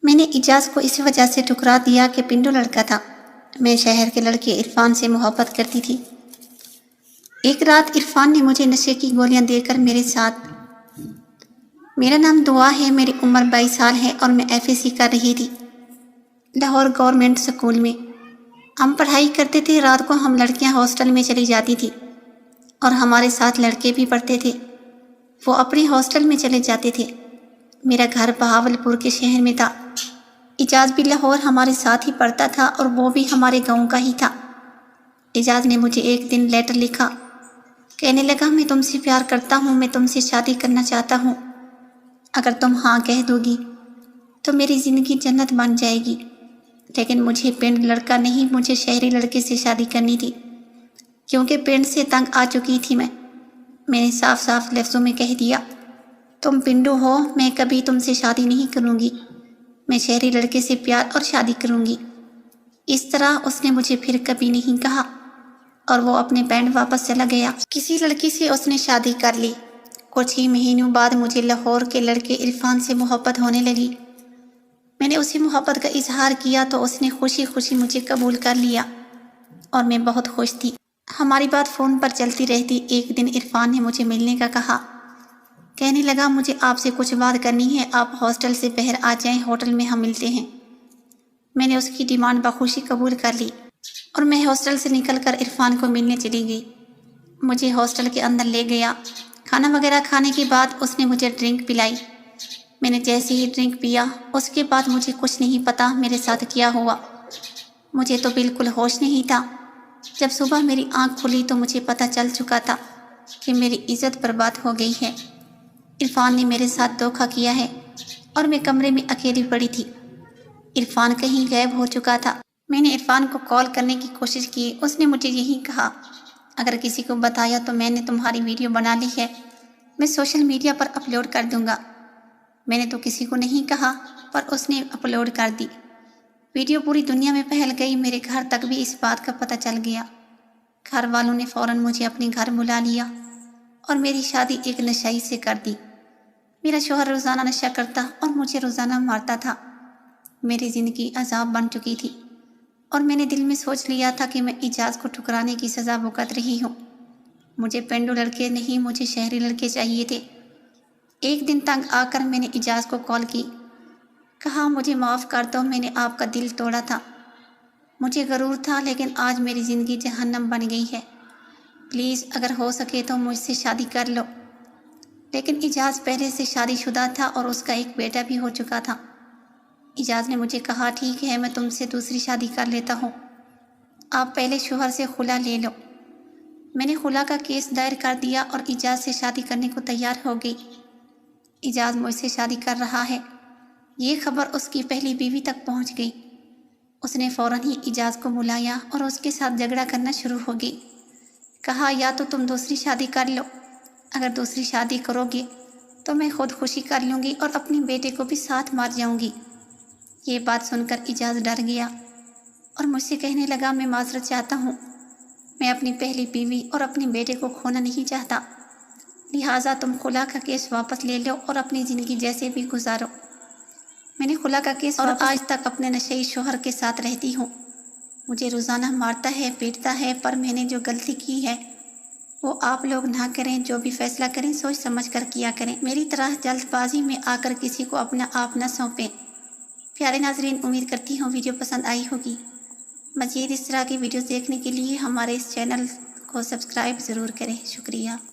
میں نے اجاز کو اس وجہ سے ٹھکرا دیا کہ پنڈو لڑکا تھا۔ میں شہر کے لڑکے عرفان سے محبت کرتی تھی۔ ایک رات عرفان نے مجھے نشے کی گولیاں دے کر میرے ساتھ، میرا نام دعا ہے، میری عمر 22 سال ہے اور میں FSC کر رہی تھی لاہور گورنمنٹ اسکول میں۔ ہم پڑھائی کرتے تھے، رات کو ہم لڑکیاں ہاسٹل میں چلی جاتی تھی اور ہمارے ساتھ لڑکے بھی پڑھتے تھے، وہ اپنے ہاسٹل میں چلے جاتے تھے۔ میرا گھر بہاولپور کے شہر میں تھا۔ اجاز بھی لاہور ہمارے ساتھ ہی پڑھتا تھا اور وہ بھی ہمارے گاؤں کا ہی تھا۔ اجاز نے مجھے ایک دن لیٹر لکھا، کہنے لگا میں تم سے پیار کرتا ہوں، میں تم سے شادی کرنا چاہتا ہوں، اگر تم ہاں کہہ دو گی تو میری زندگی جنت بن جائے گی۔ لیکن مجھے پنڈ لڑکا نہیں، مجھے شہری لڑکے سے شادی کرنی تھی، کیونکہ پنڈ سے تنگ آ چکی تھی میں نے صاف صاف لفظوں میں کہہ دیا، تم پنڈو ہو، میں کبھی تم سے شادی نہیں کروں گی، میں شہری لڑکے سے پیار اور شادی کروں گی۔ اس طرح اس نے مجھے پھر کبھی نہیں کہا اور وہ اپنے پنڈ واپس چلا گیا۔ کسی لڑکی سے اس نے شادی کر لی۔ کچھ ہی مہینوں بعد مجھے لاہور کے لڑکے عرفان سے محبت ہونے لگی۔ میں نے اسے محبت کا اظہار کیا تو اس نے خوشی خوشی مجھے قبول کر لیا اور میں بہت خوش تھی۔ ہماری بات فون پر چلتی رہتی۔ ایک دن عرفان نے مجھے ملنے کا کہا، کہنے لگا مجھے آپ سے کچھ بات کرنی ہے، آپ ہاسٹل سے باہر آ جائیں، ہوٹل میں ہم ملتے ہیں۔ میں نے اس کی ڈیمانڈ بخوشی قبول کر لی اور میں ہاسٹل سے نکل کر عرفان کو ملنے چلی گئی۔ مجھے ہاسٹل کے اندر لے گیا۔ کھانا وغیرہ کھانے کے بعد اس نے مجھے ڈرنک پلائی۔ میں نے جیسے ہی ڈرنک پیا، اس کے بعد مجھے کچھ نہیں پتا میرے ساتھ کیا ہوا۔ مجھے تو بالکل ہوش نہیں تھا۔ جب صبح میری آنکھ کھلی تو مجھے پتہ چل چکا تھا کہ میری عزت برباد ہو گئی ہے۔ عرفان نے میرے ساتھ دھوکہ کیا ہے اور میں کمرے میں اکیلی پڑی تھی۔ عرفان کہیں غائب ہو چکا تھا۔ میں نے عرفان کو کال کرنے کی کوشش کی، اس نے مجھے یہی کہا، اگر کسی کو بتایا تو میں نے تمہاری ویڈیو بنا لی ہے، میں سوشل میڈیا پر اپلوڈ کر دوں گا۔ میں نے تو کسی کو نہیں کہا، پر اس نے اپلوڈ کر دی۔ ویڈیو پوری دنیا میں پھیل گئی، میرے گھر تک بھی اس بات کا پتہ چل گیا۔ گھر والوں نے فوراً مجھے اپنے گھر بلا لیا اور میری شادی ایک نشئی سے کر دی۔ میرا شوہر روزانہ نشہ کرتا اور مجھے روزانہ مارتا تھا۔ میری زندگی عذاب بن چکی تھی اور میں نے دل میں سوچ لیا تھا کہ میں اجاز کو ٹھکرانے کی سزا بھگت رہی ہوں۔ مجھے پنڈو لڑکے نہیں، مجھے شہری لڑکے چاہیے تھے۔ ایک دن تنگ آ کر میں نے اجاز کو کال کی، کہا مجھے معاف کر دو، میں نے آپ کا دل توڑا تھا، مجھے غرور تھا، لیکن آج میری زندگی جہنم بن گئی ہے، پلیز اگر ہو سکے تو مجھ سے شادی کر لو۔ لیکن اجاز پہلے سے شادی شدہ تھا اور اس کا ایک بیٹا بھی ہو چکا تھا۔ اجاز نے مجھے کہا، ٹھیک ہے، میں تم سے دوسری شادی کر لیتا ہوں، آپ پہلے شوہر سے خلا لے لو۔ میں نے خلا کا کیس دائر کر دیا اور اجاز سے شادی کرنے کو تیار ہو گئی۔ اجاز مجھ سے شادی کر رہا ہے، یہ خبر اس کی پہلی بیوی تک پہنچ گئی۔ اس نے فوراً ہی اجاز کو بلایا اور اس کے ساتھ جھگڑا کرنا شروع ہو گئی۔ کہا، یا تو تم دوسری شادی کر لو، اگر دوسری شادی کرو گے تو میں خود خوشی کر لوں گی اور اپنے بیٹے کو بھی ساتھ مار جاؤں گی۔ یہ بات سن کر اجاز ڈر گیا اور مجھ سے کہنے لگا، میں معذرت چاہتا ہوں، میں اپنی پہلی بیوی اور اپنے بیٹے کو کھونا نہیں چاہتا، لہٰذا تم خلا کا کیس واپس لے لو اور اپنی زندگی جیسے بھی گزارو۔ میں نے خلا کا کیس اور آج تک اپنے نشئی شوہر کے ساتھ رہتی ہوں۔ مجھے روزانہ مارتا ہے، پیٹتا ہے، پر میں نے جو غلطی کی ہے وہ آپ لوگ نہ کریں، جو بھی فیصلہ کریں سوچ سمجھ کر کیا کریں، میری طرح جلد بازی میں آ کر کسی کو اپنا آپ نہ سونپیں۔ پیارے ناظرین، امید کرتی ہوں ویڈیو پسند آئی ہوگی۔ مزید اس طرح کی ویڈیوز دیکھنے کے لیے ہمارے اس چینل کو سبسکرائب ضرور کریں۔ شکریہ۔